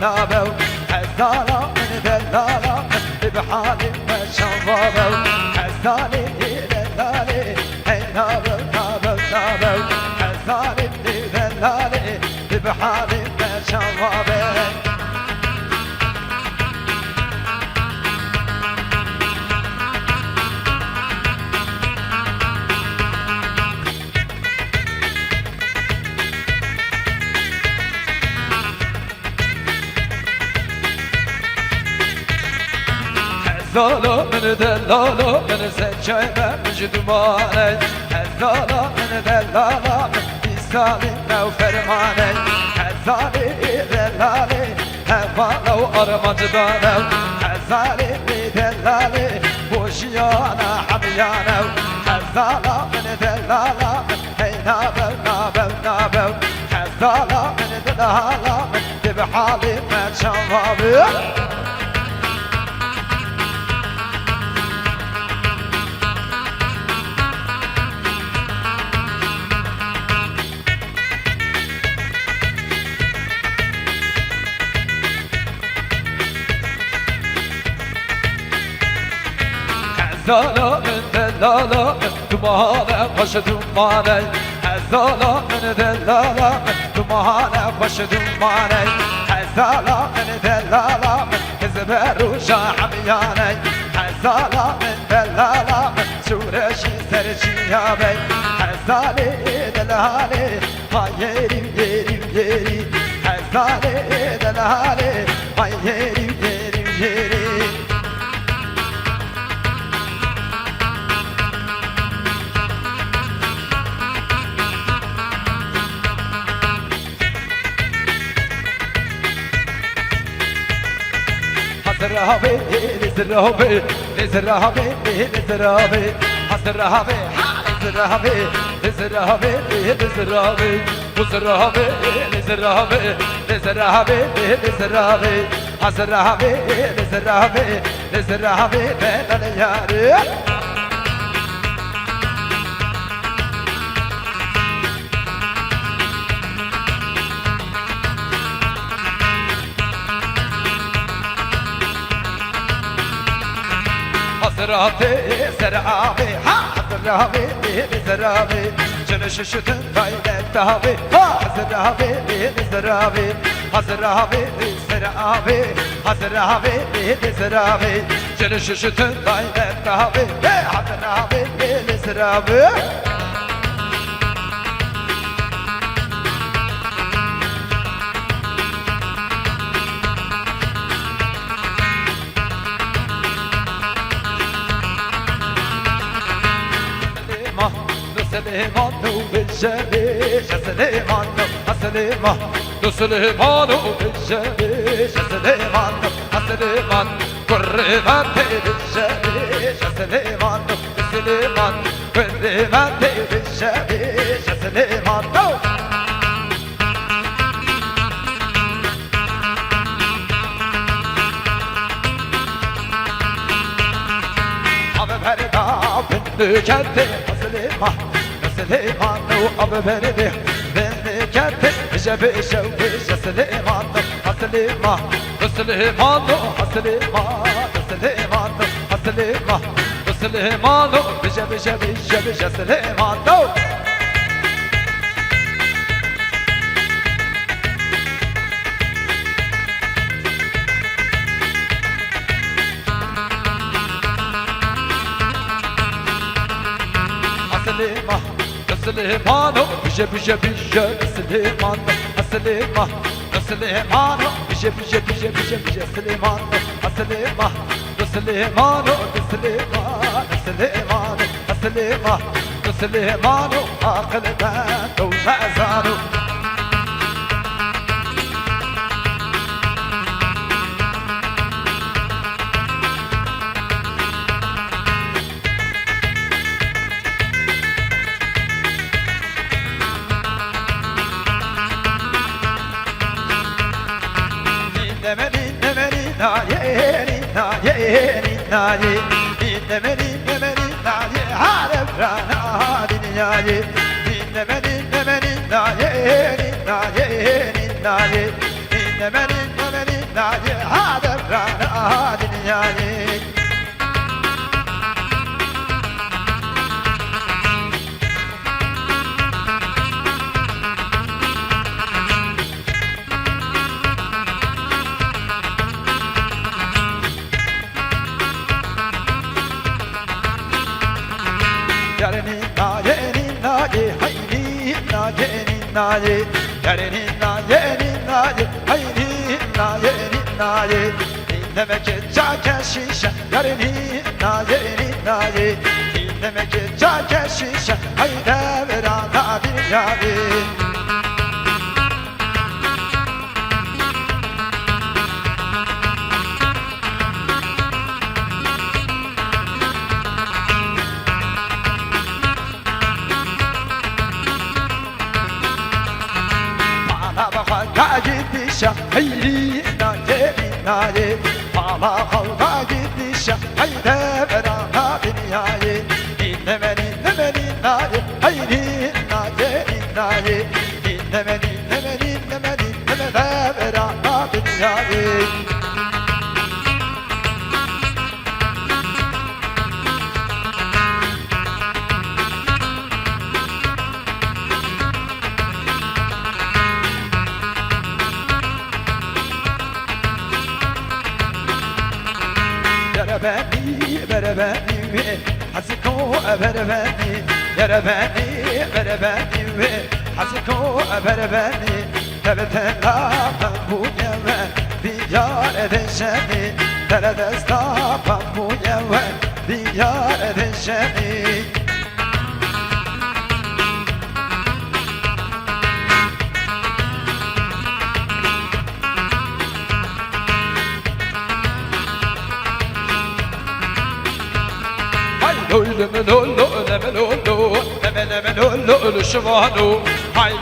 نابو هزالا من دلالا بحالي ما شوابو هزالي دلالي هي نابو نابو نابو هزالي دلالي بحالي ما شوابو هزالا من دلالا من سجايبه مجدماني هزالا من دلالا من بيسالي نو فرماني هزالي دلالي هفالو ارمجدانو هزالي دلالي بوشيانا حميانو هزالا من دلالا هي نابو نابو نابو هزالا من دلالا من بحالي ما شوابي هزالا من دلالا من دمانه باش دمانه هزالا من دلالا من دمانه باش دمانه هزالا من دلالا من حزب روشا حميانه هزالا من دلالا من شورشي سرشيابي هزالي دلالي هاي يري يري يري هزالي دلالي هاي يري يري يري زرابي زرابي زرابي زرابي زرابي زرابي زرابي زرابي وزرابي زرابي زرابي زرابي زرابي زرابي زرابي بين الياري زرابي زرابي زرابي زرابي جنش شتن بايد تابي زرابي زرابي زرابي زرابي زرابي زرابي جنش شتن بايد تابي زرابي زرابي سليمان بالجبيش سليمان سليمان سليمان بالجبيش سليمان سليمان قربان بالجبيش سليمان سليمان قربان بالجبيش سليمان بكتي سليمان سليمان وأبو بردي بكتي جبي شوقي سليمان سليمان سليمان سليمان سليمان سليمان سليمان بجبي جبي جبي سليمان سليمان سليمان بجب جب جب سليمان سليمان سليمان بجب جب جب جب سليمان سليمان سليمان سليمان سليمان سليمان سليمان عقل بات ومأزان ناجي هذا برانا دنياي Yarını nayeni naye hayni nayeni naye Yarını nayeni naye hayni nayeni naye Dinlemek çake şişe yarını nayeni naye Dinlemek çake şişe hayde verana bir yari Halka gidişe hayri naye naye Hala halka gidişe hayde verana dünyayı Dinlemeni naye hayri naye naye Dinlemeni de verana dünyayı Bere beni Haziko bere beni Yere beni bere beni Haziko bere beni Tebetela bu yeme Diyar edeceğini Teredesta bu yeme Diyar edeceğini لملولو شمانو هاي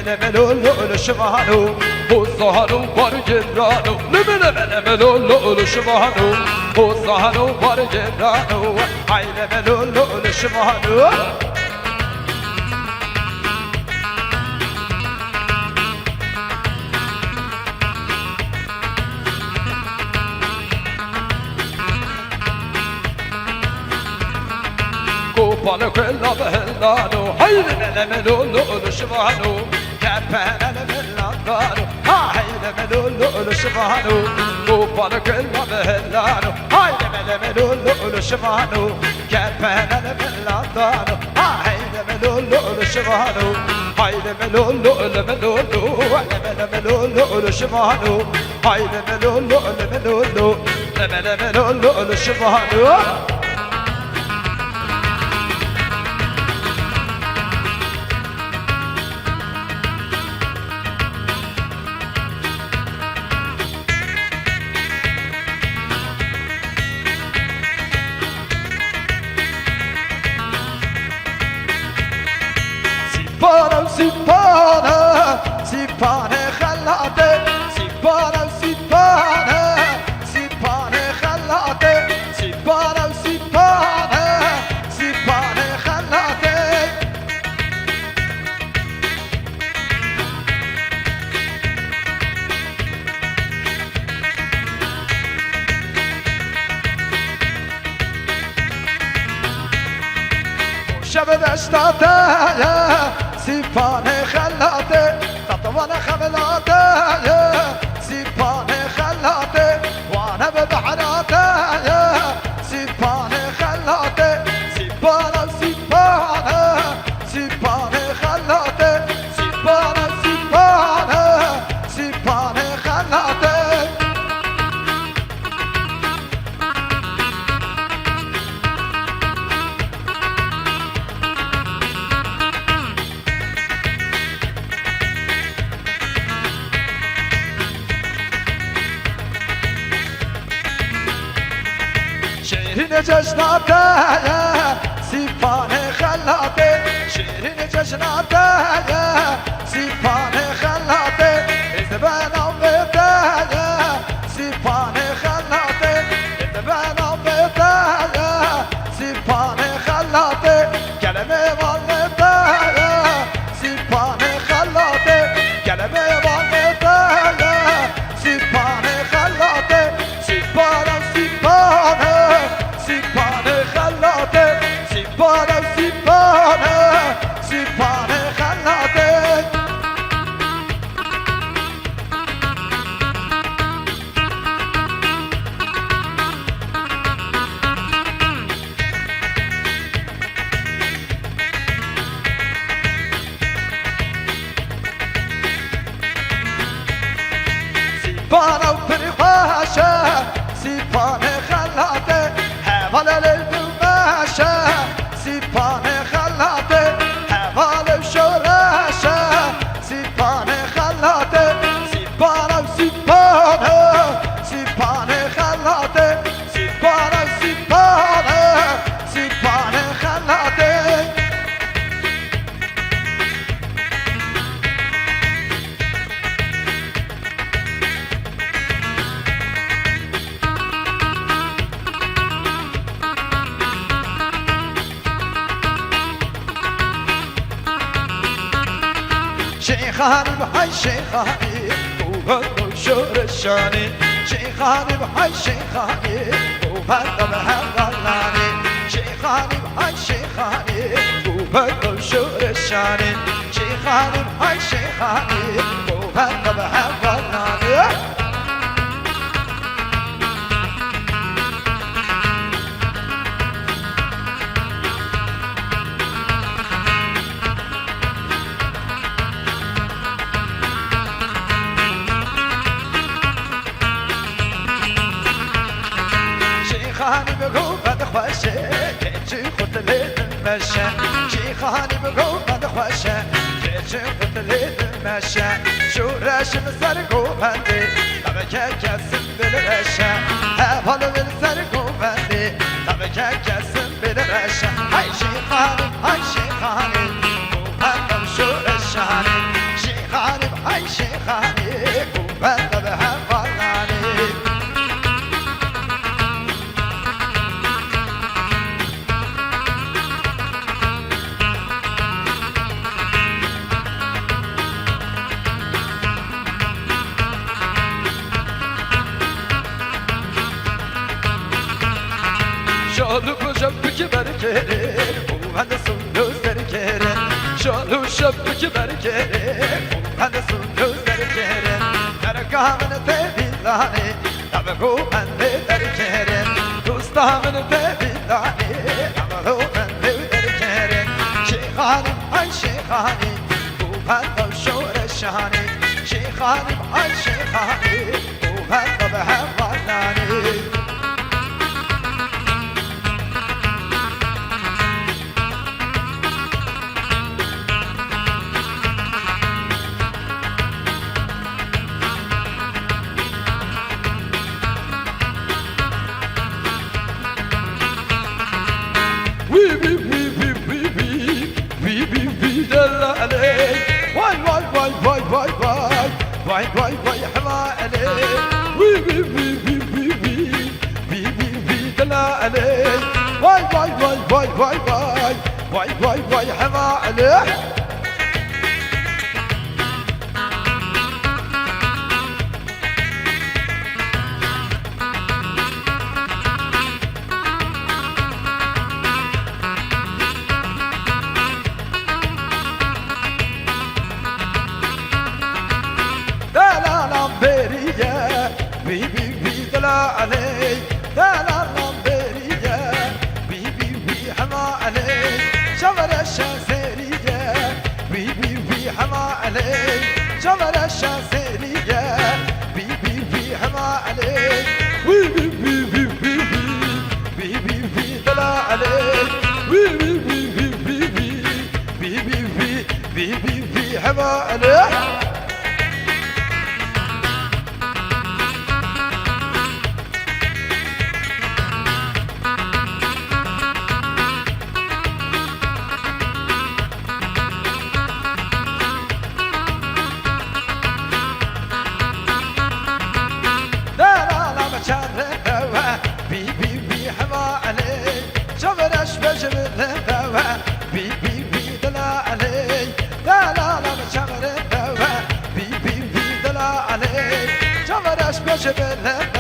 لملولو شمانو بوصهانو بارجرانو لملولو شمانو بوصهانو بارجرانو هاي لملولو شمانو Bana quella bellano, hai le melolo lo shvano, capana le bellano, hai le melolo lo shvano, bana quella bellano, hai le melolo lo shvano, capana le bellano, hai le melolo lo shvano, hai le melolo lo shvano, hai le melolo lo shvano. Sipane khalate Sipane khalate Sipane khalate Şebedestate Sipane khalate وانا خبلاته سيباني خلاته وانا ببحراته سيباني خلاته سيباني خلاته سيباني خلاته شیرین جشناته سیپانه خلاته شیرین جشناته سیپانه خلاته ازبان آمده سیپانه خلاته ازبان آمده سیپانه خلاته کلمه والده سیپانه خلاته کلمه والده سیپانه و پریخواشه سیپانه خلاته حوال لدومشه سیپانه خلاته حوال شورشه سیپانه خلاته سیپانه و سیپانه سیپانه خلاته سیپانه و سیپانه سیپانه خلاته شيخاني بحي شيخاني وهدو شور الشاني شيخاني بحي شيخاني وهدو بحغلاني شيخاني بحي شيخاني وهدو شور الشاني شيخاني بحي شيخاني وهدو بحغلاني شيخاني بقوبة خوشة كيجي خط ليل المشى شيخاني بقوبة خوشة كيجي خط ليل المشى شو راشم سرقوبة دي طبكا كسم بالرشا هفل بالسرقوبة دي طبكا كسم بالرشا هاي شيخاني هاي شيخاني قوبة شو رشاني شيخاني هاي شيخاني قوبة بهفلاني شالو شبك بركيري وهندسو gözleri kere شالو شبك بركيري وهندسو gözleri kere Erkamını tevillani Tabeku bende derkere Dostamını tevillani Tabeku bende derkere Şeyhanim ay şeyhanim Bu bende şore şahani Şeyhanim ay şeyhanim Bu bende behevvalani واي واي واي حما عليه وي وي وي وي وي وي وي وي وي دلا عليه واي واي واي واي واي واي واي واي واي حما عليه علي دالا رمبرية بي بي بي حما علي شمر الشاسرية بي بي بي حما علي شمر الشاسرية بي بي بي حما علي وي بي بي بي بي بي بي بي دالا علي وي بي بي بي بي بي بي بي بي بي بي حما علي شبه